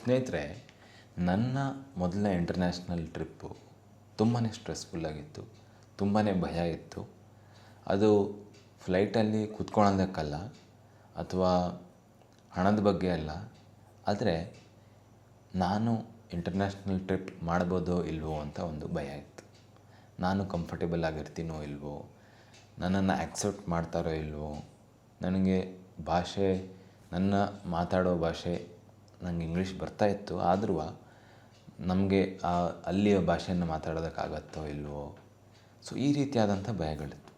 ಸ್ನೇಹಿತರೆ, ನನ್ನ ಮೊದಲನೇ ಇಂಟರ್ನ್ಯಾಷನಲ್ ಟ್ರಿಪ್ಪು ತುಂಬಾ ಸ್ಟ್ರೆಸ್ಫುಲ್ಲಾಗಿತ್ತು, ತುಂಬಾ ಭಯ ಇತ್ತು. ಅದು ಫ್ಲೈಟಲ್ಲಿ ಕೂತ್ಕೊಳ್ಳೋದಕ್ಕಲ್ಲ ಅಥವಾ ಹಣದ ಬಗ್ಗೆ ಅಲ್ಲ, ಆದರೆ ನಾನು ಇಂಟರ್ನ್ಯಾಷನಲ್ ಟ್ರಿಪ್ ಮಾಡ್ಬೋದೋ ಇಲ್ವೋ ಅಂತ ಒಂದು ಭಯ ಇತ್ತು. ನಾನು ಕಂಫರ್ಟೇಬಲ್ ಆಗಿರ್ತೀನೋ ಇಲ್ವೋ, ನನ್ನನ್ನು ಆ್ಯಕ್ಸೆಪ್ಟ್ ಮಾಡ್ತಾರೋ ಇಲ್ವೋ, ನನಗೆ ಭಾಷೆ, ನನ್ನ ಮಾತಾಡೋ ಭಾಷೆ ನನಗೆ ಇಂಗ್ಲೀಷ್ ಬರ್ತಾಯಿತ್ತು, ಆದರೂ ನಮಗೆ ಅಲ್ಲಿಯ ಭಾಷೆಯನ್ನು ಮಾತಾಡೋದಕ್ಕಾಗತ್ತೋ ಇಲ್ವೋ. ಸೊ ಈ ರೀತಿಯಾದಂಥ ಭಯಗಳಿತ್ತು.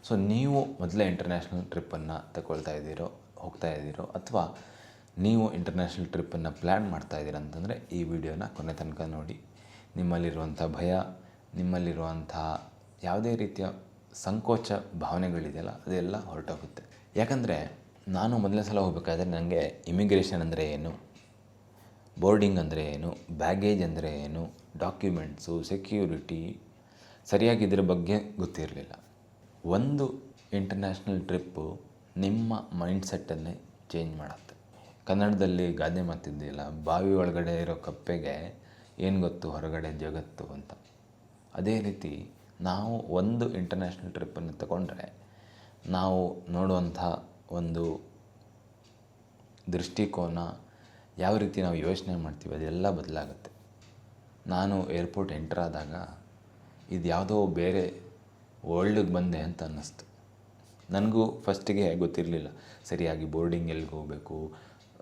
ಸೊ ನೀವು ಮೊದಲೇ ಇಂಟರ್ನ್ಯಾಷನಲ್ ಟ್ರಿಪ್ಪನ್ನು ಹೋಗ್ತಾ ಇದ್ದೀರೋ ಅಥವಾ ನೀವು ಇಂಟರ್ನ್ಯಾಷನಲ್ ಟ್ರಿಪ್ಪನ್ನು ಪ್ಲ್ಯಾನ್ ಮಾಡ್ತಾಯಿದ್ದೀರ ಅಂತಂದರೆ ಈ ವಿಡಿಯೋನ ಕೊನೆ ತನಕ ನೋಡಿ. ನಿಮ್ಮಲ್ಲಿರುವಂಥ ಭಯ, ನಿಮ್ಮಲ್ಲಿರುವಂಥ ಯಾವುದೇ ರೀತಿಯ ಸಂಕೋಚ ಭಾವನೆಗಳಿದೆಯಲ್ಲ, ಅದೆಲ್ಲ ಹೊರಟೋಗುತ್ತೆ. ಯಾಕಂದರೆ ನಾನು ಮೊದಲನೇ ಸಲ ಹೋಗಬೇಕಾದ್ರೆ ನನಗೆ ಇಮಿಗ್ರೇಷನ್ ಅಂದರೆ ಏನು, ಬೋರ್ಡಿಂಗ್ ಅಂದರೆ ಏನು, ಬ್ಯಾಗೇಜ್ ಅಂದರೆ ಏನು, ಡಾಕ್ಯುಮೆಂಟ್ಸು, ಸೆಕ್ಯೂರಿಟಿ ಸರಿಯಾಗಿ ಇದರ ಬಗ್ಗೆ ಗೊತ್ತಿರಲಿಲ್ಲ. ಒಂದು ಇಂಟರ್ನ್ಯಾಷನಲ್ ಟ್ರಿಪ್ಪು ನಿಮ್ಮ ಮೈಂಡ್ಸೆಟ್ಟನ್ನೇ ಚೇಂಜ್ ಮಾಡುತ್ತೆ. ಕನ್ನಡದಲ್ಲಿ ಗಾದೆ ಮಾತಿದೆಯಲ್ಲ, ಬಾವಿ ಒಳಗಡೆ ಇರೋ ಕಪ್ಪೆಗೆ ಏನು ಗೊತ್ತು ಹೊರಗಡೆ ಜಗತ್ತು ಅಂತ. ಅದೇ ರೀತಿ ನಾವು ಒಂದು ಇಂಟರ್ನ್ಯಾಷನಲ್ ಟ್ರಿಪ್ಪನ್ನು ತಗೊಂಡ್ರೆ ನಾವು ನೋಡುವಂಥ ಒಂದು ದೃಷ್ಟಿಕೋನ, ಯಾವ ರೀತಿ ನಾವು ಯೋಚನೆ ಮಾಡ್ತೀವಿ, ಅದೆಲ್ಲ ಬದಲಾಗುತ್ತೆ. ನಾನು ಏರ್ಪೋರ್ಟ್ ಎಂಟರ್ ಆದಾಗ ಇದು ಯಾವುದೋ ಬೇರೆ ವರ್ಲ್ಡಿಗೆ ಬಂದೆ ಅಂತ ಅನ್ನಿಸ್ತು. ನನಗೂ ಫಸ್ಟಿಗೆ ಗೊತ್ತಿರಲಿಲ್ಲ ಸರಿಯಾಗಿ ಬೋರ್ಡಿಂಗ್ ಎಲ್ಲಿಗೆ ಹೋಗಬೇಕು,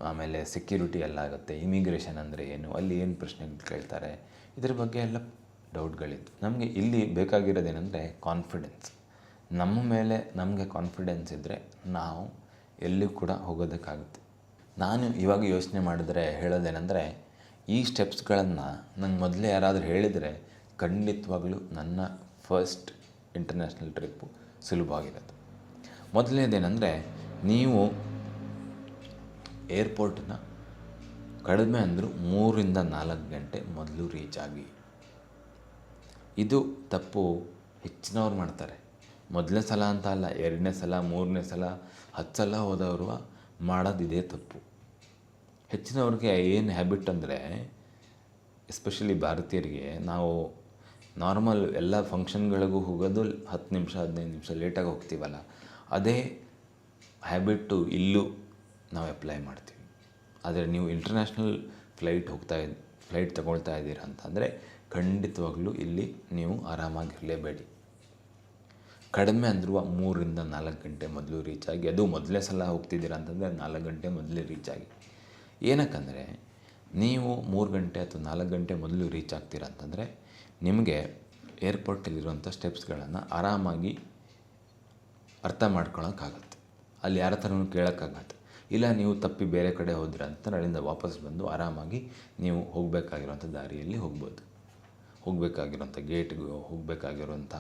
ಆಮೇಲೆ ಸೆಕ್ಯೂರಿಟಿ ಎಲ್ಲಾಗುತ್ತೆ, ಇಮಿಗ್ರೇಷನ್ ಅಂದರೆ ಏನು, ಅಲ್ಲಿ ಏನು ಪ್ರಶ್ನೆಗಳು ಕೇಳ್ತಾರೆ, ಇದ್ರ ಬಗ್ಗೆ ಎಲ್ಲ ಡೌಟ್ಗಳಿತ್ತು. ನಮಗೆ ಇಲ್ಲಿ ಬೇಕಾಗಿರೋದೇನೆಂದರೆ ಕಾನ್ಫಿಡೆನ್ಸ್. ನಮ್ಮ ಮೇಲೆ ನಮಗೆ ಕಾನ್ಫಿಡೆನ್ಸ್ ಇದ್ದರೆ ನಾವು ಎಲ್ಲಿಯೂ ಕೂಡ ಹೋಗೋದಕ್ಕಾಗುತ್ತೆ. ನಾನು ಇವಾಗ ಯೋಚನೆ ಮಾಡಿದ್ರೆ ಹೇಳೋದೇನೆಂದರೆ, ಈ ಸ್ಟೆಪ್ಸ್ಗಳನ್ನು ನಂಗೆ ಮೊದಲೇ ಯಾರಾದರೂ ಹೇಳಿದರೆ ಖಂಡಿತವಾಗ್ಲೂ ನನ್ನ ಫಸ್ಟ್ ಇಂಟರ್ನ್ಯಾಷನಲ್ ಟ್ರಿಪ್ಪು ಸುಲಭವಾಗಿರೋದು. ಮೊದಲನೇದೇನೆಂದರೆ, ನೀವು ಏರ್ಪೋರ್ಟನ್ನ ಕಡಿಮೆ ಅಂದರೂ 3-4 ಗಂಟೆ ಮೊದಲು ರೀಚ್ ಆಗಿ. ಇದು ತಪ್ಪು ಹೆಚ್ಚಿನವ್ರು ಮಾಡ್ತಾರೆ. ಮೊದಲನೇ ಸಲ ಅಂತ ಅಲ್ಲ, 2ನೇ ಸಲ, 3ನೇ ಸಲ, 10 ಸಲ ಹೋದವರು ಮಾಡೋದಿದೆ ತಪ್ಪು. ಹೆಚ್ಚಿನವ್ರಿಗೆ ಏನು ಹ್ಯಾಬಿಟ್ ಅಂದರೆ, ಎಸ್ಪೆಷಲಿ ಭಾರತೀಯರಿಗೆ, ನಾವು ನಾರ್ಮಲ್ ಎಲ್ಲ ಫಂಕ್ಷನ್ಗಳಿಗೂ ಹೋಗೋದು 10 ನಿಮಿಷ 15 ನಿಮಿಷ ಲೇಟಾಗಿ ಹೋಗ್ತೀವಲ್ಲ, ಅದೇ ಹ್ಯಾಬಿಟ್ಟು ಇಲ್ಲೂ ನಾವು ಅಪ್ಲೈ ಮಾಡ್ತೀವಿ. ಆದರೆ ನೀವು ಇಂಟರ್ನ್ಯಾಷನಲ್ ಫ್ಲೈಟ್ ತಗೊಳ್ತಾ ಇದ್ದೀರಾ ಅಂತಂದರೆ ಖಂಡಿತವಾಗ್ಲೂ ಇಲ್ಲಿ ನೀವು ಆರಾಮಾಗಿರಲೇಬೇಡಿ. ಕಡಿಮೆ ಅಂದರೂ 3-4 ಗಂಟೆ ಮೊದಲು ರೀಚ್ ಆಗಿ. ಅದು ಮೊದಲನೇ ಸಲ ಹೋಗ್ತಿದ್ದೀರಾ ಅಂತಂದರೆ 4 ಗಂಟೆ ಮೊದಲೇ ರೀಚ್ ಆಗಿ. ಏನಕ್ಕಂದರೆ ನೀವು 3 ಗಂಟೆ ಅಥವಾ 4 ಗಂಟೆ ಮೊದಲು ರೀಚ್ ಆಗ್ತೀರಾ ಅಂತಂದರೆ ನಿಮಗೆ ಏರ್ಪೋರ್ಟಲ್ಲಿರುವಂಥ ಸ್ಟೆಪ್ಸ್ಗಳನ್ನು ಆರಾಮಾಗಿ ಅರ್ಥ ಮಾಡ್ಕೊಳಕ್ಕಾಗತ್ತೆ. ಅಲ್ಲಿ ಯಾರ ಹತ್ರನೂ ಕೇಳೋಕ್ಕಾಗತ್ತೆ. ಇಲ್ಲ ನೀವು ತಪ್ಪಿ ಬೇರೆ ಕಡೆ ಹೋದ್ರೆ ಅಂತ ಅಲ್ಲಿಂದ ವಾಪಸ್ ಬಂದು ಆರಾಮಾಗಿ ನೀವು ಹೋಗಬೇಕಾಗಿರೋಂಥ ದಾರಿಯಲ್ಲಿ ಹೋಗ್ಬೋದು. ಹೋಗಬೇಕಾಗಿರೋಂಥ ಗೇಟ್ಗೆ ಹೋಗಬೇಕಾಗಿರೋಂಥ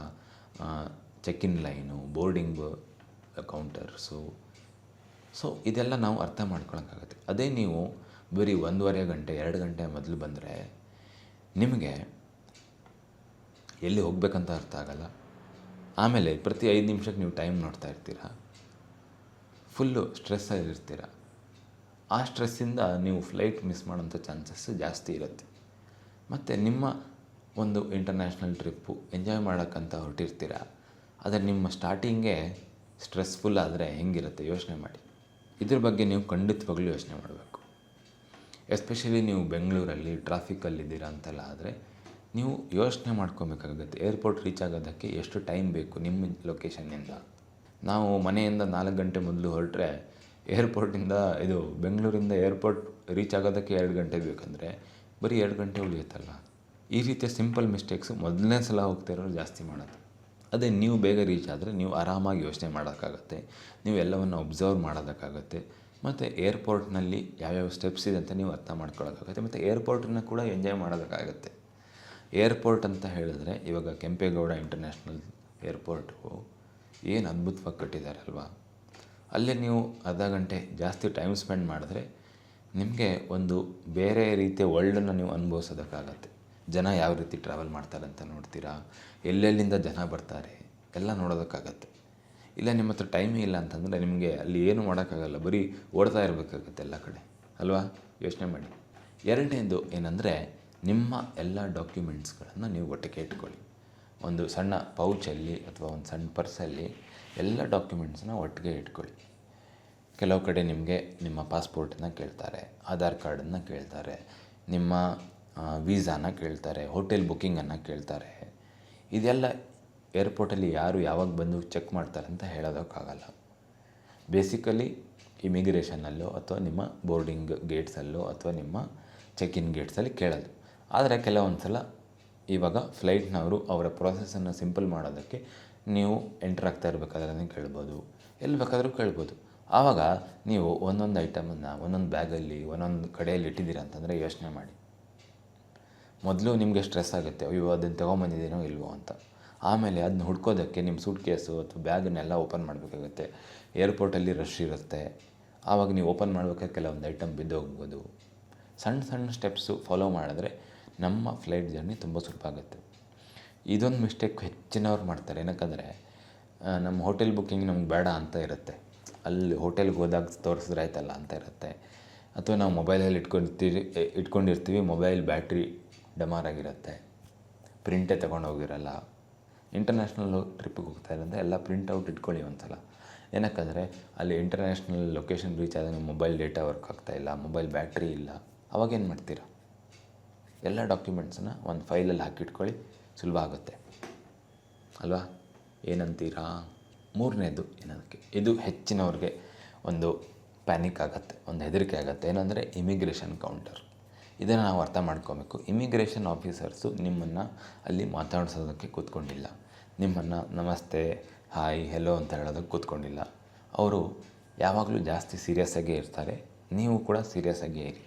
ಚೆಕ್-ಇನ್ ಲೈನು, ಬೋರ್ಡಿಂಗ್ ಕೌಂಟರ್ಸು, ಸೊ ಇದೆಲ್ಲ ನಾವು ಅರ್ಥ ಮಾಡ್ಕೊಳಕ್ಕಾಗತ್ತೆ. ಅದೇ ನೀವು ಬರೀ 1.5 ಗಂಟೆ 2 ಗಂಟೆ ಮೊದಲು ಬಂದರೆ ನಿಮಗೆ ಎಲ್ಲಿ ಹೋಗಬೇಕಂತ ಅರ್ಥ ಆಗಲ್ಲ. ಆಮೇಲೆ ಪ್ರತಿ 5 ನಿಮಿಷಕ್ಕೆ ನೀವು ಟೈಮ್ ನೋಡ್ತಾ ಇರ್ತೀರ, ಫುಲ್ಲು ಸ್ಟ್ರೆಸ್ಸಲ್ಲಿರ್ತೀರ. ಆ ಸ್ಟ್ರೆಸ್ಸಿಂದ ನೀವು ಫ್ಲೈಟ್ ಮಿಸ್ ಮಾಡೋಂಥ ಚಾನ್ಸಸ್ಸು ಜಾಸ್ತಿ ಇರುತ್ತೆ. ಮತ್ತು ನಿಮ್ಮ ಒಂದು ಇಂಟರ್ನ್ಯಾಷನಲ್ ಟ್ರಿಪ್ಪು ಎಂಜಾಯ್ ಮಾಡೋಕ್ಕಂತ ಹೊರಟಿರ್ತೀರ, ಆದರೆ ನಿಮ್ಮ ಸ್ಟಾರ್ಟಿಂಗೇ ಸ್ಟ್ರೆಸ್ಫುಲ್ ಆದರೆ ಹೆಂಗಿರುತ್ತೆ ಯೋಚನೆ ಮಾಡಿ. ಇದ್ರ ಬಗ್ಗೆ ನೀವು ಖಂಡಿತವಾಗ್ಲೂ ಯೋಚನೆ ಮಾಡಬೇಕು. ಎಸ್ಪೆಷಲಿ ನೀವು ಬೆಂಗಳೂರಲ್ಲಿ ಟ್ರಾಫಿಕಲ್ಲಿದ್ದೀರಾ ಅಂತೆಲ್ಲ ಆದರೆ ನೀವು ಯೋಚನೆ ಮಾಡ್ಕೊಬೇಕಾಗುತ್ತೆ, ಏರ್ಪೋರ್ಟ್ ರೀಚ್ ಆಗೋದಕ್ಕೆ ಎಷ್ಟು ಟೈಮ್ ಬೇಕು ನಿಮ್ಮ ಲೊಕೇಶನ್ನಿಂದ. ನಾವು ಮನೆಯಿಂದ 4 ಗಂಟೆ ಮೊದಲು ಹೊರಟ್ರೆ ಬೆಂಗಳೂರಿಂದ ಏರ್ಪೋರ್ಟ್ ರೀಚ್ ಆಗೋದಕ್ಕೆ 2 ಗಂಟೆ ಬೇಕಂದರೆ ಬರೀ 2 ಗಂಟೆ ಉಳಿಯುತ್ತಲ್ಲ. ಈ ರೀತಿಯ ಸಿಂಪಲ್ ಮಿಸ್ಟೇಕ್ಸು ಮೊದಲನೇ ಸಲ ಹೋಗ್ತಿರೋರು ಜಾಸ್ತಿ ಮಾಡೋದು. ಅದೇ ನೀವು ಬೇಗ ರೀಚ್ ಆದರೆ ನೀವು ಆರಾಮಾಗಿ ಯೋಚನೆ ಮಾಡೋಕ್ಕಾಗತ್ತೆ, ನೀವು ಎಲ್ಲವನ್ನು ಒಬ್ಸರ್ವ್ ಮಾಡೋದಕ್ಕಾಗತ್ತೆ, ಮತ್ತು ಏರ್ಪೋರ್ಟ್ನಲ್ಲಿ ಯಾವ್ಯಾವ ಸ್ಟೆಪ್ಸ್ ಇದೆ ಅಂತ ನೀವು ಅರ್ಥ ಮಾಡ್ಕೊಳ್ಳೋಕ್ಕಾಗತ್ತೆ, ಮತ್ತು ಏರ್ಪೋರ್ಟನ್ನು ಕೂಡ ಎಂಜಾಯ್ ಮಾಡೋದಕ್ಕಾಗತ್ತೆ. ಏರ್ಪೋರ್ಟ್ ಅಂತ ಹೇಳಿದ್ರೆ ಇವಾಗ ಕೆಂಪೇಗೌಡ ಇಂಟರ್ನ್ಯಾಷನಲ್ ಏರ್ಪೋರ್ಟು ಏನು ಅದ್ಭುತವಾಗಿ ಕಟ್ಟಿದ್ದಾರಲ್ವ, ಅಲ್ಲೇ ನೀವು ಅರ್ಧ ಗಂಟೆ ಜಾಸ್ತಿ ಟೈಮ್ ಸ್ಪೆಂಡ್ ಮಾಡಿದ್ರೆ ನಿಮಗೆ ಒಂದು ಬೇರೆ ರೀತಿಯ ವರ್ಲ್ಡನ್ನು ನೀವು ಅನುಭವಿಸೋದಕ್ಕಾಗತ್ತೆ. ಜನ ಯಾವ ರೀತಿ ಟ್ರಾವೆಲ್ ಮಾಡ್ತಾರೆ ಅಂತ ನೋಡ್ತೀರಾ, ಎಲ್ಲೆಲ್ಲಿಂದ ಜನ ಬರ್ತಾರೆ ಎಲ್ಲ ನೋಡೋದಕ್ಕಾಗತ್ತೆ. ಇಲ್ಲ ನಿಮ್ಮ ಹತ್ರ ಟೈಮೇ ಇಲ್ಲ ಅಂತಂದರೆ ನಿಮಗೆ ಅಲ್ಲಿ ಏನು ಮಾಡೋಕ್ಕಾಗಲ್ಲ, ಬರೀ ಓಡ್ತಾ ಇರಬೇಕಾಗತ್ತೆ ಎಲ್ಲ ಕಡೆ ಅಲ್ವಾ. ಯೋಚನೆ ಮಾಡಿ, ಎರಡನೇದು ಏನಂದರೆ, ನಿಮ್ಮ ಎಲ್ಲ ಡಾಕ್ಯುಮೆಂಟ್ಸ್ಗಳನ್ನು ನೀವು ಒಟ್ಟಿಗೆ ಇಟ್ಕೊಳ್ಳಿ. ಒಂದು ಸಣ್ಣ ಪೌಚಲ್ಲಿ ಅಥವಾ ಒಂದು ಸಣ್ಣ ಪರ್ಸಲ್ಲಿ ಎಲ್ಲ ಡಾಕ್ಯುಮೆಂಟ್ಸನ್ನ ಒಟ್ಟಿಗೆ ಇಟ್ಕೊಳ್ಳಿ. ಕೆಲವು ಕಡೆ ನಿಮಗೆ ನಿಮ್ಮ ಪಾಸ್ಪೋರ್ಟನ್ನು ಕೇಳ್ತಾರೆ, ಆಧಾರ್ ಕಾರ್ಡನ್ನು ಕೇಳ್ತಾರೆ, ನಿಮ್ಮ ವೀಸಾನ ಕೇಳ್ತಾರೆ, ಹೋಟೆಲ್ ಬುಕ್ಕಿಂಗನ್ನು ಕೇಳ್ತಾರೆ. ಇದೆಲ್ಲ ಏರ್ಪೋರ್ಟಲ್ಲಿ ಯಾರು ಯಾವಾಗ ಬಂದು ಚೆಕ್ ಮಾಡ್ತಾರೆ ಅಂತ ಹೇಳೋದಕ್ಕಾಗಲ್ಲ. ಬೇಸಿಕಲಿ ಇಮಿಗ್ರೇಷನಲ್ಲೋ ಅಥವಾ ನಿಮ್ಮ ಬೋರ್ಡಿಂಗ್ ಗೇಟ್ಸಲ್ಲೋ ಅಥವಾ ನಿಮ್ಮ ಚೆಕ್ ಇನ್ ಗೇಟ್ಸಲ್ಲಿ ಕೇಳೋದು. ಆದರೆ ಕೆಲವೊಂದು ಸಲ ಇವಾಗ ಫ್ಲೈಟ್ನವರು ಅವರ ಪ್ರೊಸೆಸನ್ನು ಸಿಂಪಲ್ ಮಾಡೋದಕ್ಕೆ ನೀವು ಎಂಟರ್ ಆಗ್ತಾ ಇರಬೇಕಾದ್ರೆ ಕೇಳ್ಬೋದು, ಎಲ್ಲಿ ಬೇಕಾದರೂ ಕೇಳ್ಬೋದು. ಆವಾಗ ನೀವು ಒಂದೊಂದು ಐಟಮನ್ನು ಒಂದೊಂದು ಬ್ಯಾಗಲ್ಲಿ ಒಂದೊಂದು ಕಡೆಯಲ್ಲಿ ಇಟ್ಟಿದ್ದೀರ ಅಂತಂದರೆ ಯೋಚನೆ ಮಾಡಿ. ಮೊದಲು ನಿಮಗೆ ಸ್ಟ್ರೆಸ್ ಆಗುತ್ತೆ, ಅಯ್ಯೋ ಅದನ್ನು ತೊಗೊಂಬಂದಿದ್ದೀನೋ ಇಲ್ವೋ ಅಂತ. ಆಮೇಲೆ ಅದನ್ನ ಹುಡ್ಕೋದಕ್ಕೆ ನಿಮ್ಮ ಸೂಟ್ ಕೇಸು ಅಥವಾ ಬ್ಯಾಗನ್ನೆಲ್ಲ ಓಪನ್ ಮಾಡಬೇಕಾಗುತ್ತೆ. ಏರ್ಪೋರ್ಟಲ್ಲಿ ರಶ್ ಇರುತ್ತೆ, ಆವಾಗ ನೀವು ಓಪನ್ ಮಾಡಬೇಕಾದ್ರೆ ಕೆಲವೊಂದು ಐಟಮ್ ಬಿದ್ದೋಗ್ಬೋದು. ಸಣ್ಣ ಸಣ್ಣ ಸ್ಟೆಪ್ಸು ಫಾಲೋ ಮಾಡಿದ್ರೆ ನಮ್ಮ ಫ್ಲೈಟ್ ಜರ್ನಿ ತುಂಬ ಸುಲಭ ಆಗುತ್ತೆ. ಇದೊಂದು ಮಿಸ್ಟೇಕ್ ಹೆಚ್ಚಿನವ್ರು ಮಾಡ್ತಾರೆ. ಏನಕ್ಕಂದರೆ ನಮ್ಮ ಹೋಟೆಲ್ ಬುಕ್ಕಿಂಗ್ ನಮ್ಗೆ ಬೇಡ ಅಂತ ಇರುತ್ತೆ, ಅಲ್ಲಿ ಹೋಟೆಲ್ಗೆ ಹೋದಾಗ ತೋರಿಸಿದ್ರೆ ಆಯ್ತಲ್ಲ ಅಂತ ಇರುತ್ತೆ. ಅಥವಾ ನಾವು ಮೊಬೈಲಲ್ಲಿ ಇಟ್ಕೊಂಡಿರ್ತೀವಿ, ಮೊಬೈಲ್ ಬ್ಯಾಟ್ರಿ ಡಮಾರಾಗಿರುತ್ತೆ, ಪ್ರಿಂಟೇ ತೊಗೊಂಡೋಗಿರಲ್ಲ. ಇಂಟರ್ನ್ಯಾಷನಲ್ ಟ್ರಿಪ್ಪಿಗೆ ಹೋಗ್ತಾ ಇರೋಂದರೆ ಎಲ್ಲ ಪ್ರಿಂಟೌಟ್ ಇಟ್ಕೊಳ್ಳಿ ಒಂದು ಸಲ. ಏನಕ್ಕಂದರೆ ಅಲ್ಲಿ ಇಂಟರ್ನ್ಯಾಷನಲ್ ಲೊಕೇಶನ್ ರೀಚ್ ಆದಾಗ ಮೊಬೈಲ್ ಡೇಟಾ ವರ್ಕ್ ಆಗ್ತಾಯಿಲ್ಲ, ಮೊಬೈಲ್ ಬ್ಯಾಟ್ರಿ ಇಲ್ಲ, ಅವಾಗೇನು ಮಾಡ್ತೀರಾ? ಎಲ್ಲ ಡಾಕ್ಯುಮೆಂಟ್ಸನ್ನು ಒಂದು ಫೈಲಲ್ಲಿ ಹಾಕಿಟ್ಕೊಳ್ಳಿ, ಸುಲಭ ಆಗುತ್ತೆ ಅಲ್ವಾ? ಏನಂತೀರಾ? ಮೂರನೇದು ಏನದಕ್ಕೆ, ಇದು ಹೆಚ್ಚಿನವ್ರಿಗೆ ಒಂದು ಪ್ಯಾನಿಕ್ ಆಗುತ್ತೆ, ಒಂದು ಹೆದರಿಕೆ ಆಗುತ್ತೆ. ಏನಂದರೆ ಇಮಿಗ್ರೇಷನ್ ಕೌಂಟರ್. ಇದನ್ನು ನಾವು ಅರ್ಥ ಮಾಡ್ಕೋಬೇಕು. ಇಮಿಗ್ರೇಷನ್ ಆಫೀಸರ್ಸು ನಿಮ್ಮನ್ನು ಅಲ್ಲಿ ಮಾತಾಡಿಸೋದಕ್ಕೆ ಕೂತ್ಕೊಂಡಿಲ್ಲ, ನಿಮ್ಮನ್ನು ನಮಸ್ತೆ ಹಾಯ್ ಹೆಲೋ ಅಂತ ಹೇಳೋದಕ್ಕೆ ಕೂತ್ಕೊಂಡಿಲ್ಲ. ಅವರು ಯಾವಾಗಲೂ ಜಾಸ್ತಿ ಸೀರಿಯಸ್ಸಾಗೇ ಇರ್ತಾರೆ. ನೀವು ಕೂಡ ಸೀರಿಯಸ್ಸಾಗೇ ಇರಿ.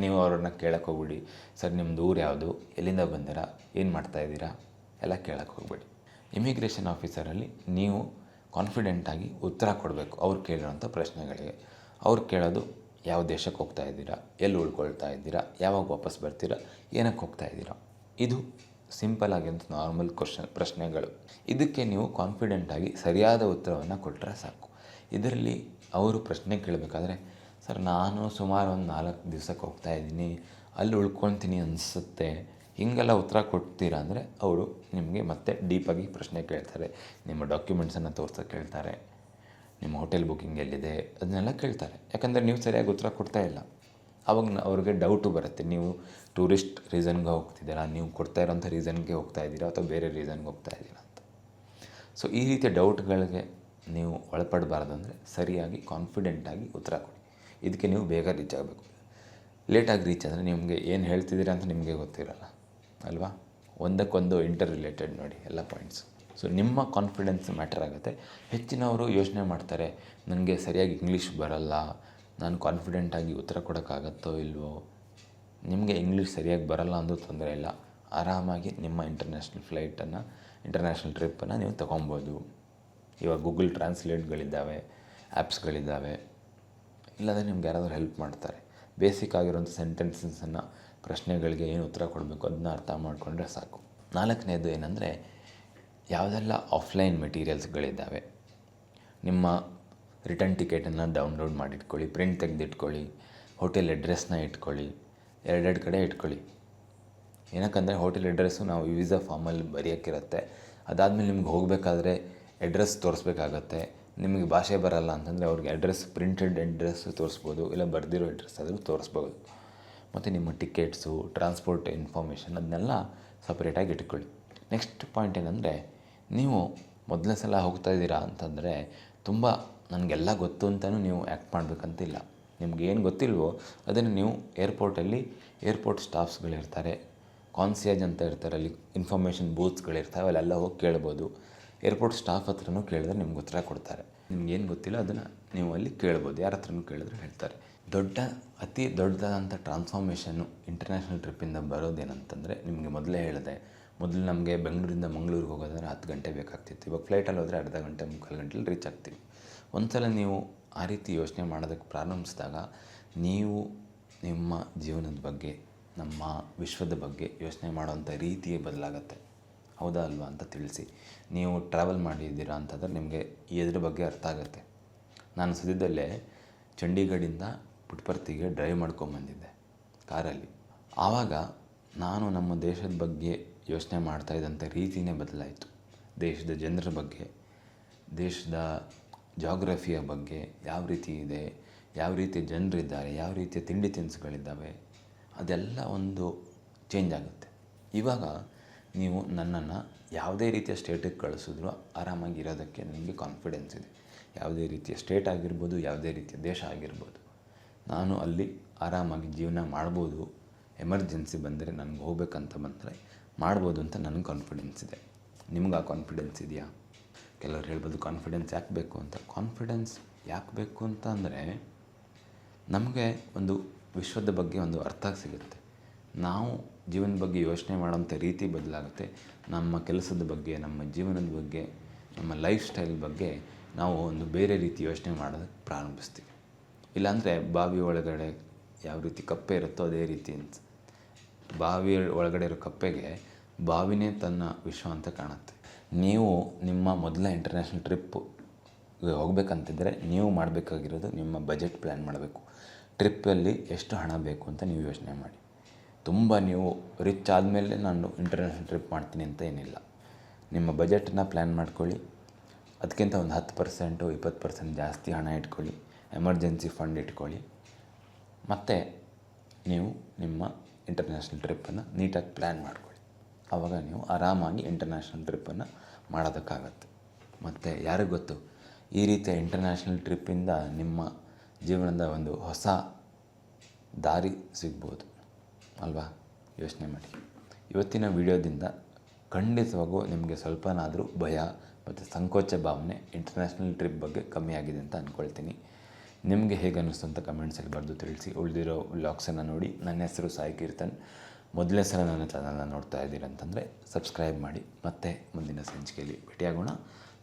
ನೀವು ಅವ್ರನ್ನ ಕೇಳಕ್ಕೆ ಹೋಗ್ಬಿಡಿ, ಸರ್ ನಿಮ್ಮದು ಊರು ಯಾವುದು, ಎಲ್ಲಿಂದ ಬಂದಿರಾ, ಏನು ಮಾಡ್ತಾಯಿದ್ದೀರಾ ಎಲ್ಲ ಕೇಳಕ್ಕೆ ಹೋಗ್ಬೇಡಿ. ಇಮಿಗ್ರೇಷನ್ ಆಫೀಸರಲ್ಲಿ ನೀವು ಕಾನ್ಫಿಡೆಂಟಾಗಿ ಉತ್ತರ ಕೊಡಬೇಕು ಅವ್ರು ಕೇಳಿರೋಂಥ ಪ್ರಶ್ನೆಗಳಿಗೆ. ಅವ್ರು ಕೇಳೋದು, ಯಾವ ದೇಶಕ್ಕೆ ಹೋಗ್ತಾ ಇದ್ದೀರಾ, ಎಲ್ಲಿ ಉಳ್ಕೊಳ್ತಾ ಇದ್ದೀರಾ, ಯಾವಾಗ ವಾಪಸ್ ಬರ್ತೀರಾ, ಏನಕ್ಕೆ ಹೋಗ್ತಾ ಇದ್ದೀರಾ. ಇದು ಸಿಂಪಲ್ ಆಗಿರೋಂಥ ನಾರ್ಮಲ್ ಪ್ರಶ್ನೆಗಳು. ಇದಕ್ಕೆ ನೀವು ಕಾನ್ಫಿಡೆಂಟಾಗಿ ಸರಿಯಾದ ಉತ್ತರವನ್ನು ಕೊಟ್ಟರೆ ಸಾಕು. ಇದರಲ್ಲಿ ಅವರು ಪ್ರಶ್ನೆ ಕೇಳಬೇಕಾದ್ರೆ, ಸರ್ ನಾನು ಸುಮಾರು ಒಂದು 4 ದಿವಸಕ್ಕೆ ಹೋಗ್ತಾ ಇದ್ದೀನಿ, ಅಲ್ಲಿ ಉಳ್ಕೊಳ್ತೀನಿ ಅನಿಸುತ್ತೆ, ಹೀಗೆಲ್ಲ ಉತ್ತರ ಕೊಡ್ತೀರಾ ಅಂದರೆ ಅವರು ನಿಮಗೆ ಮತ್ತೆ ಡೀಪಾಗಿ ಪ್ರಶ್ನೆ ಕೇಳ್ತಾರೆ. ನಿಮ್ಮ ಡಾಕ್ಯುಮೆಂಟ್ಸನ್ನು ತೋರ್ಸೋಕ್ಕೆ ಕೇಳ್ತಾರೆ, ನಿಮ್ಮ ಹೋಟೆಲ್ ಬುಕ್ಕಿಂಗ್ ಎಲ್ಲಿದೆ ಅದನ್ನೆಲ್ಲ ಕೇಳ್ತಾರೆ. ಯಾಕಂದರೆ ನೀವು ಸರಿಯಾಗಿ ಉತ್ತರ ಕೊಡ್ತಾ ಇಲ್ಲ. ಆವಾಗ ಅವ್ರಿಗೆ ಡೌಟು ಬರುತ್ತೆ, ನೀವು ಟೂರಿಸ್ಟ್ ರೀಸನ್ಗೆ ಹೋಗ್ತಿದ್ದೀರಾ, ನೀವು ಕೊಡ್ತಾ ಇರೋಂಥ ರೀಸನ್ಗೆ ಹೋಗ್ತಾ ಇದ್ದೀರಾ ಅಥವಾ ಬೇರೆ ರೀಸನ್ಗೆ ಹೋಗ್ತಾ ಇದ್ದೀರಾ ಅಂತ. ಸೊ ಈ ರೀತಿಯ ಡೌಟ್ಗಳಿಗೆ ನೀವು ಒಳಪಡಬಾರ್ದು. ಅಂದರೆ ಸರಿಯಾಗಿ ಕಾನ್ಫಿಡೆಂಟಾಗಿ ಉತ್ತರ ಕೊಡಿ. ಇದಕ್ಕೆ ನೀವು ಬೇಗ ರೀಚ್ ಆಗಬೇಕು. ಲೇಟಾಗಿ ರೀಚ್ ಆದರೆ ನಿಮಗೆ ಏನು ಹೇಳ್ತಿದ್ದೀರಾ ಅಂತ ನಿಮಗೆ ಗೊತ್ತಿರಲ್ಲ ಅಲ್ವಾ? ಒಂದಕ್ಕೊಂದು ಇಂಟರ್ ರಿಲೇಟೆಡ್ ನೋಡಿ ಎಲ್ಲ ಪಾಯಿಂಟ್ಸ್. ಸೊ ನಿಮ್ಮ ಕಾನ್ಫಿಡೆನ್ಸ್ ಮ್ಯಾಟರ್ ಆಗುತ್ತೆ. ಹೆಚ್ಚಿನವರು ಯೋಚನೆ ಮಾಡ್ತಾರೆ, ನನಗೆ ಸರಿಯಾಗಿ ಇಂಗ್ಲೀಷ್ ಬರಲ್ಲ, ನಾನು ಕಾನ್ಫಿಡೆಂಟಾಗಿ ಉತ್ತರ ಕೊಡೋಕ್ಕಾಗತ್ತೋ ಇಲ್ವೋ. ನಿಮಗೆ ಇಂಗ್ಲೀಷ್ ಸರಿಯಾಗಿ ಬರಲ್ಲ ಅಂದರೂ ತೊಂದರೆ ಇಲ್ಲ, ಆರಾಮಾಗಿ ನಿಮ್ಮ ಇಂಟರ್ನ್ಯಾಷನಲ್ ಟ್ರಿಪ್ಪನ್ನು ನೀವು ತೊಗೊಬೋದು. ಇವಾಗ ಗೂಗಲ್ ಟ್ರಾನ್ಸ್ಲೇಟ್ಗಳಿದ್ದಾವೆ, ಆ್ಯಪ್ಸ್ಗಳಿದ್ದಾವೆ, ಇಲ್ಲಾಂದರೆ ನಿಮ್ಗೆ ಯಾರಾದರೂ ಹೆಲ್ಪ್ ಮಾಡ್ತಾರೆ. ಬೇಸಿಕ್ ಆಗಿರೋಂಥ ಸೆಂಟೆನ್ಸನ್ನು, ಪ್ರಶ್ನೆಗಳಿಗೆ ಏನು ಉತ್ತರ ಕೊಡಬೇಕು ಅದನ್ನ ಅರ್ಥ ಮಾಡಿಕೊಂಡ್ರೆ ಸಾಕು. 4ನೇದು ಏನಂದರೆ, ಯಾವುದೆಲ್ಲ ಆಫ್ಲೈನ್ ಮೆಟೀರಿಯಲ್ಸ್ಗಳಿದ್ದಾವೆ, ನಿಮ್ಮ ರಿಟರ್ನ್ ಟಿಕೆಟನ್ನು ಡೌನ್ಲೋಡ್ ಮಾಡಿಟ್ಕೊಳ್ಳಿ, ಪ್ರಿಂಟ್ ತೆಗೆದಿಟ್ಕೊಳ್ಳಿ, ಹೋಟೆಲ್ ಅಡ್ರೆಸ್ನ ಇಟ್ಕೊಳ್ಳಿ, 2 ಕಡೆ ಇಟ್ಕೊಳ್ಳಿ. ಏನಕ್ಕಂದರೆ ಹೋಟೆಲ್ ಅಡ್ರೆಸ್ಸು ನಾವು ವೀಸಾ ಫಾರ್ಮಲ್ಲಿ ಬರೆಯೋಕ್ಕಿರುತ್ತೆ. ಅದಾದಮೇಲೆ ನಿಮ್ಗೆ ಹೋಗಬೇಕಾದ್ರೆ ಅಡ್ರೆಸ್ ತೋರಿಸ್ಬೇಕಾಗತ್ತೆ. ನಿಮಗೆ ಭಾಷೆ ಬರಲ್ಲ ಅಂತಂದರೆ ಅವ್ರಿಗೆ ಪ್ರಿಂಟೆಡ್ ಅಡ್ರೆಸ್ಸು ತೋರಿಸ್ಬೋದು, ಇಲ್ಲ ಬರೆದಿರೋ ಅಡ್ರೆಸ್ ಆದರೂ ತೋರಿಸ್ಬೋದು. ಮತ್ತು ನಿಮ್ಮ ಟಿಕೆಟ್ಸು, ಟ್ರಾನ್ಸ್ಪೋರ್ಟ್ ಇನ್ಫಾರ್ಮೇಷನ್ ಅದನ್ನೆಲ್ಲ ಸಪ್ರೇಟಾಗಿ ಇಟ್ಕೊಳ್ಳಿ. ನೆಕ್ಸ್ಟ್ ಪಾಯಿಂಟ್ ಏನಂದರೆ, ನೀವು ಮೊದಲನೇ ಸಲ ಹೋಗ್ತಾ ಇದ್ದೀರಾ ಅಂತಂದರೆ ತುಂಬ ನನಗೆಲ್ಲ ಗೊತ್ತು ಅಂತಲೂ ನೀವು ಆ್ಯಕ್ಟ್ ಮಾಡಬೇಕಂತಿಲ್ಲ. ನಿಮ್ಗೆ ಏನು ಗೊತ್ತಿಲ್ವೋ ಅದನ್ನು ನೀವು ಏರ್ಪೋರ್ಟ್ ಸ್ಟಾಫ್ಸ್ಗಳಿರ್ತಾರೆ, ಕಾನ್ಸಿಯೇಜ್ ಅಂತ ಇರ್ತಾರೆ, ಅಲ್ಲಿ ಇನ್ಫಾರ್ಮೇಷನ್ ಬೂತ್ಸ್ಗಳಿರ್ತವೆ, ಅಲ್ಲೆಲ್ಲ ಹೋಗಿ ಕೇಳ್ಬೋದು. ಏರ್ಪೋರ್ಟ್ ಸ್ಟಾಫ್ ಹತ್ರನೂ ಕೇಳಿದ್ರೆ ನಿಮ್ಗೆ ಉತ್ತರ ಕೊಡ್ತಾರೆ. ನಿಮ್ಗೇನು ಗೊತ್ತಿಲ್ಲ ಅದನ್ನು ನೀವು ಅಲ್ಲಿ ಕೇಳ್ಬೋದು, ಯಾರ ಹತ್ರನೂ ಕೇಳಿದ್ರೆ ಹೇಳ್ತಾರೆ. ಅತಿ ದೊಡ್ಡದಾದಂಥ ಟ್ರಾನ್ಸ್ಫಾರ್ಮೇಷನ್ನು ಇಂಟರ್ನ್ಯಾಷನಲ್ ಟ್ರಿಪ್ಪಿಂದ ಬರೋದೇನಂತಂದರೆ, ನಿಮಗೆ ಮೊದಲೇ ಹೇಳಿದೆ, ಮೊದಲು ನಮಗೆ ಬೆಂಗಳೂರಿಂದ ಮಂಗಳೂರಿಗೆ ಹೋಗೋದಾದ್ರೆ 10 ಗಂಟೆ ಬೇಕಾಗ್ತಿತ್ತು. ಇವಾಗ ಫ್ಲೈಟಲ್ಲಿ ಹೋದರೆ ಅರ್ಧ ಗಂಟೆ, ಮುಕ್ಕಾಲು ಗಂಟೆಲಿ ರೀಚ್ ಆಗ್ತೀವಿ. ಒಂದು ಸಲ ನೀವು ಆ ರೀತಿ ಯೋಚನೆ ಮಾಡೋದಕ್ಕೆ ಪ್ರಾರಂಭಿಸಿದಾಗ ನೀವು ನಿಮ್ಮ ಜೀವನದ ಬಗ್ಗೆ, ನಮ್ಮ ವಿಶ್ವದ ಬಗ್ಗೆ ಯೋಚನೆ ಮಾಡೋವಂಥ ರೀತಿಯೇ ಬದಲಾಗತ್ತೆ. ಹೌದಾ ಅಲ್ವಾ ಅಂತ ತಿಳಿಸಿ. ನೀವು ಟ್ರಾವೆಲ್ ಮಾಡಿದ್ದೀರಾ ಅಂತಂದರೆ ನಿಮಗೆ ಇದ್ರ ಬಗ್ಗೆ ಅರ್ಥ ಆಗುತ್ತೆ. ನಾನು ಸದ್ಯದಲ್ಲೇ ಚಂಡೀಗಢದಿಂದ ಪುಟ್ಟಪರ್ತಿಗೆ ಡ್ರೈವ್ ಮಾಡ್ಕೊಂಬಂದಿದ್ದೆ ಕಾರಲ್ಲಿ. ಆವಾಗ ನಾನು ನಮ್ಮ ದೇಶದ ಬಗ್ಗೆ ಯೋಚನೆ ಮಾಡ್ತಾ ಇದ್ದಂಥ ರೀತಿಯೇ ಬದಲಾಯಿತು. ದೇಶದ ಜನರ ಬಗ್ಗೆ, ದೇಶದ ಜಾಗ್ರಫಿಯ ಬಗ್ಗೆ ಯಾವ ರೀತಿ ಇದೆ, ಯಾವ ರೀತಿ ಜನರಿದ್ದಾರೆ, ಯಾವ ರೀತಿಯ ತಿಂಡಿ ತಿನಿಸುಗಳಿದ್ದಾವೆ, ಅದೆಲ್ಲ ಒಂದು ಚೇಂಜ್ ಆಗುತ್ತೆ. ಇವಾಗ ನೀವು ನನ್ನನ್ನು ಯಾವುದೇ ರೀತಿಯ ಸ್ಟೇಟಿಗೆ ಕಳಿಸಿದ್ರು ಆರಾಮಾಗಿ ಇರೋದಕ್ಕೆ ನನಗೆ ಕಾನ್ಫಿಡೆನ್ಸ್ ಇದೆ. ಯಾವುದೇ ರೀತಿಯ ಸ್ಟೇಟ್ ಆಗಿರ್ಬೋದು, ಯಾವುದೇ ರೀತಿಯ ದೇಶ ಆಗಿರ್ಬೋದು, ನಾನು ಅಲ್ಲಿ ಆರಾಮಾಗಿ ಜೀವನ ಮಾಡ್ಬೋದು. ಎಮರ್ಜೆನ್ಸಿ ಬಂದರೆ ನನಗೆ ಹೋಗ್ಬೇಕಂತ ಬಂದರೆ ಮಾಡ್ಬೋದು ಅಂತ ನನಗೆ ಕಾನ್ಫಿಡೆನ್ಸ್ ಇದೆ. ನಿಮ್ಗೆ ಆ ಕಾನ್ಫಿಡೆನ್ಸ್ ಇದೆಯಾ? ಕೆಲವ್ರು ಹೇಳ್ಬೋದು ಕಾನ್ಫಿಡೆನ್ಸ್ ಯಾಕೆ ಬೇಕು ಅಂತ. ಕಾನ್ಫಿಡೆನ್ಸ್ ಯಾಕೆ ಬೇಕು ಅಂತ ಅಂದರೆ, ನಮಗೆ ಒಂದು ವಿಶ್ವದ ಬಗ್ಗೆ ಒಂದು ಅರ್ಥ ಸಿಗುತ್ತೆ. ನಾವು ಜೀವನದ ಬಗ್ಗೆ ಯೋಚನೆ ಮಾಡೋಂಥ ರೀತಿ ಬದಲಾಗುತ್ತೆ. ನಮ್ಮ ಕೆಲಸದ ಬಗ್ಗೆ, ನಮ್ಮ ಜೀವನದ ಬಗ್ಗೆ, ನಮ್ಮ ಲೈಫ್ ಸ್ಟೈಲ್ ಬಗ್ಗೆ ನಾವು ಒಂದು ಬೇರೆ ರೀತಿ ಯೋಚನೆ ಮಾಡೋದಕ್ಕೆ ಪ್ರಾರಂಭಿಸ್ತೀವಿ. ಇಲ್ಲಾಂದರೆ ಬಾವಿ ಒಳಗಡೆ ಯಾವ ರೀತಿ ಕಪ್ಪೆ ಇರುತ್ತೋ ಅದೇ ರೀತಿ ಅಂತ. ಬಾವಿ ಒಳಗಡೆ ಇರೋ ಕಪ್ಪೆಗೆ ಬಾವಿನೇ ತನ್ನ ವಿಶ್ವ ಅಂತ ಕಾಣುತ್ತೆ. ನೀವು ನಿಮ್ಮ ಮೊದಲ ಇಂಟರ್ನ್ಯಾಷನಲ್ ಟ್ರಿಪ್ಗೆ ಹೋಗಬೇಕಂತಿದ್ದರೆ ನೀವು ಮಾಡಬೇಕಾಗಿರೋದು ನಿಮ್ಮ ಬಜೆಟ್ ಪ್ಲ್ಯಾನ್ ಮಾಡಬೇಕು. ಟ್ರಿಪ್ಪಲ್ಲಿ ಎಷ್ಟು ಹಣ ಬೇಕು ಅಂತ ನೀವು ಯೋಚನೆ ಮಾಡಿ. ತುಂಬ ನೀವು ರಿಚ್ ಆದಮೇಲೆ ನಾನು ಇಂಟರ್ನ್ಯಾಷನಲ್ ಟ್ರಿಪ್ ಮಾಡ್ತೀನಿ ಅಂತ ಏನಿಲ್ಲ. ನಿಮ್ಮ ಬಜೆಟನ್ನು ಪ್ಲ್ಯಾನ್ ಮಾಡ್ಕೊಳ್ಳಿ. ಅದಕ್ಕಿಂತ ಒಂದು 10%, 20% ಜಾಸ್ತಿ ಹಣ ಇಟ್ಕೊಳ್ಳಿ. ಎಮರ್ಜೆನ್ಸಿ ಫಂಡ್ ಇಟ್ಕೊಳ್ಳಿ. ಮತ್ತು ನೀವು ನಿಮ್ಮ ಇಂಟರ್ನ್ಯಾಷನಲ್ ಟ್ರಿಪ್ಪನ್ನು ನೀಟಾಗಿ ಪ್ಲ್ಯಾನ್ ಮಾಡ್ಕೊಳ್ಳಿ. ಆವಾಗ ನೀವು ಆರಾಮಾಗಿ ಇಂಟರ್ನ್ಯಾಷನಲ್ ಟ್ರಿಪ್ಪನ್ನು ಮಾಡೋದಕ್ಕಾಗತ್ತೆ. ಮತ್ತು ಯಾರಿಗೆ ಗೊತ್ತು, ಈ ರೀತಿಯ ಇಂಟರ್ನ್ಯಾಷನಲ್ ಟ್ರಿಪ್ಪಿಂದ ನಿಮ್ಮ ಜೀವನದ ಒಂದು ಹೊಸ ದಾರಿ ಸಿಗ್ಬೋದು ಅಲ್ವಾ? ಯೋಚನೆ ಮಾಡಿ. ಇವತ್ತಿನ ವಿಡಿಯೋದಿಂದ ಖಂಡಿತವಾಗೂ ನಿಮಗೆ ಸ್ವಲ್ಪನಾದರೂ ಭಯ ಮತ್ತು ಸಂಕೋಚ ಭಾವನೆ ಇಂಟರ್ನ್ಯಾಷನಲ್ ಟ್ರಿಪ್ ಬಗ್ಗೆ ಕಮ್ಮಿ ಆಗಿದೆ ಅಂತ ಅಂದ್ಕೊಳ್ತೀನಿ. ನಿಮಗೆ ಹೇಗೆ ಅನ್ನಿಸ್ತು ಅಂತ ಕಮೆಂಟ್ಸಲ್ಲಿ ಬರೆದು ತಿಳಿಸಿ. ಉಳಿದಿರೋ ವ್ಲಾಗ್ಸನ್ನು ನೋಡಿ. ನನ್ನ ಹೆಸರು ಸಾಯಿ ಕೀರ್ತನ್. ಮೊದಲನೇ ಸಲ ನನ್ನ ಚಾನಲ್ನ ನೋಡ್ತಾ ಇದ್ದೀರಂತಂದರೆ ಸಬ್ಸ್ಕ್ರೈಬ್ ಮಾಡಿ. ಮತ್ತೆ ಮುಂದಿನ ಸಂಚಿಕೆಯಲ್ಲಿ ಭೇಟಿಯಾಗೋಣ.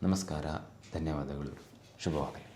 ನಮಸ್ಕಾರ, ಧನ್ಯವಾದಗಳು, ಶುಭವಾಗಲಿ.